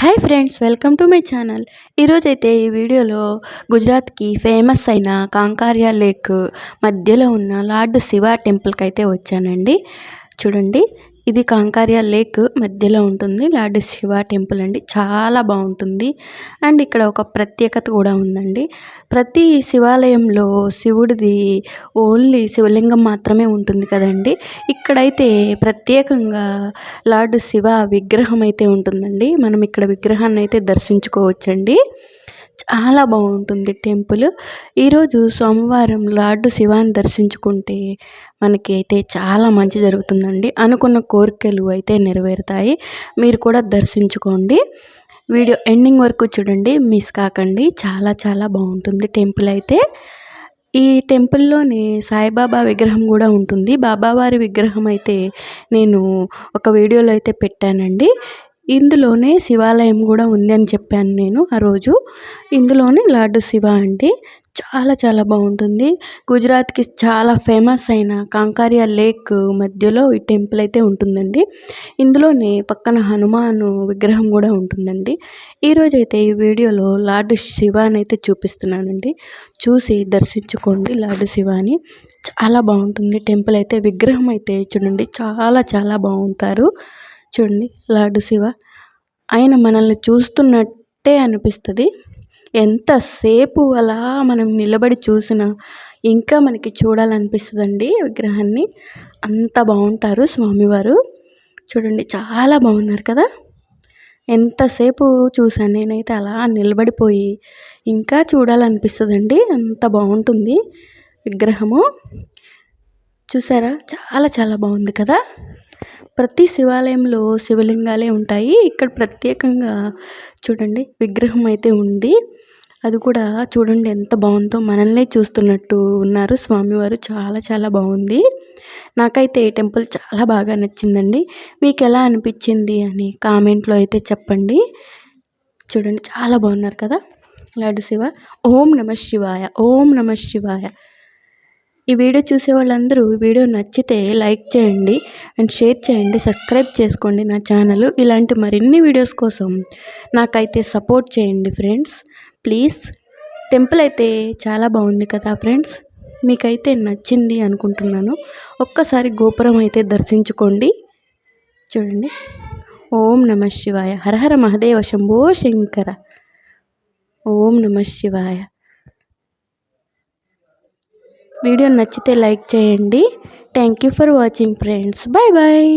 Hi friends, welcome to my channel. ఈరోజైతే ఈ వీడియోలో గుజరాత్కి ఫేమస్ అయిన కాంకారియా లేక్ మధ్యలో ఉన్న లార్డ్ శివ టెంపుల్కి అయితే వచ్చానండి. చూడండి, ఇది కాంకారియా లేక్ మధ్యలో ఉంటుంది లార్డ్ శివ టెంపుల్ అండి. చాలా బాగుంటుంది. అండ్ ఇక్కడ ఒక ప్రత్యేకత కూడా ఉందండి. ప్రతి శివాలయంలో శివుడిది ఓన్లీ శివలింగం మాత్రమే ఉంటుంది కదండి. ఇక్కడైతే ప్రత్యేకంగా లార్డ్ శివ విగ్రహం అయితే ఉంటుందండి. మనం ఇక్కడ విగ్రహాన్ని అయితే దర్శించుకోవచ్చండి. చాలా బాగుంటుంది టెంపుల్. ఈరోజు సోమవారం లార్డ్ శివాని దర్శించుకుంటే మనకి అయితే చాలా మంచి జరుగుతుందండి. అనుకున్న కోరికలు అయితే నెరవేరుతాయి. మీరు కూడా దర్శించుకోండి. వీడియో ఎండింగ్ వరకు చూడండి, మిస్ కాకండి. చాలా చాలా బాగుంటుంది టెంపుల్ అయితే. ఈ టెంపుల్లోనే సాయిబాబా విగ్రహం కూడా ఉంటుంది. బాబావారి విగ్రహం అయితే నేను ఒక వీడియోలో అయితే పెట్టానండి. ఇందులోనే శివాలయం కూడా ఉంది అని చెప్పాను నేను ఆ రోజు. ఇందులోనే లార్డ్ శివ అండి. చాలా చాలా బాగుంటుంది. గుజరాత్కి చాలా ఫేమస్ అయిన కాంకారియా లేక్ మధ్యలో ఈ టెంపుల్ అయితే ఉంటుందండి. ఇందులోనే పక్కన హనుమాను విగ్రహం కూడా ఉంటుందండి. ఈరోజైతే ఈ వీడియోలో లార్డ్ శివాని అయితే చూపిస్తున్నానండి. చూసి దర్శించుకోండి లార్డ్ శివాని. చాలా బాగుంటుంది టెంపుల్ అయితే. విగ్రహం అయితే చూడండి, చాలా చాలా బాగుంటారు. చూడండి లార్డ్ శివ, ఆయన మనల్ని చూస్తున్నట్టే అనిపిస్తుంది. ఎంతసేపు అలా మనం నిలబడి చూసినా ఇంకా మనకి చూడాలనిపిస్తుందండి విగ్రహాన్ని. అంత బాగుంటారు స్వామివారు. చూడండి, చాలా బాగున్నారు కదా. ఎంతసేపు చూశాను నేనైతే, అలా నిలబడిపోయి ఇంకా చూడాలనిపిస్తుందండి. అంత బాగుంటుంది విగ్రహము. చూసారా, చాలా చాలా బాగుంది కదా. ప్రతి శివాలయంలో శివలింగాలే ఉంటాయి. ఇక్కడ ప్రత్యేకంగా చూడండి విగ్రహం అయితే ఉంది. అది కూడా చూడండి ఎంత బాగుందో, మనల్నే చూస్తున్నట్టు ఉన్నారు స్వామివారు. చాలా చాలా బాగుంది. నాకైతే ఈ టెంపుల్ చాలా బాగా నచ్చిందండి. మీకు ఎలా అనిపించింది అని కామెంట్లో అయితే చెప్పండి. చూడండి, చాలా బాగున్నారు కదా లార్డ్ శివ. ఓం నమః శివాయ, ఓం నమః శివాయ. ఈ వీడియో చూసే వాళ్ళందరూ ఈ వీడియో నచ్చితే లైక్ చేయండి అండ్ షేర్ చేయండి. సబ్స్క్రైబ్ చేసుకోండి నా ఛానల్. ఇలాంటి మరిన్ని వీడియోస్ కోసం నాకైతే సపోర్ట్ చేయండి ఫ్రెండ్స్, ప్లీజ్. టెంపుల్ అయితే చాలా బాగుంది కదా ఫ్రెండ్స్. మీకైతే నచ్చింది అనుకుంటున్నాను. ఒక్కసారి గోపురం అయితే దర్శించుకోండి. చూడండి. ఓం నమః శివాయ. హరహర మహదేవ శంభో శంకర. ఓం నమః శివాయ. వీడియో నచ్చితే లైక్ చేయండి. Thank you for watching friends. Bye bye.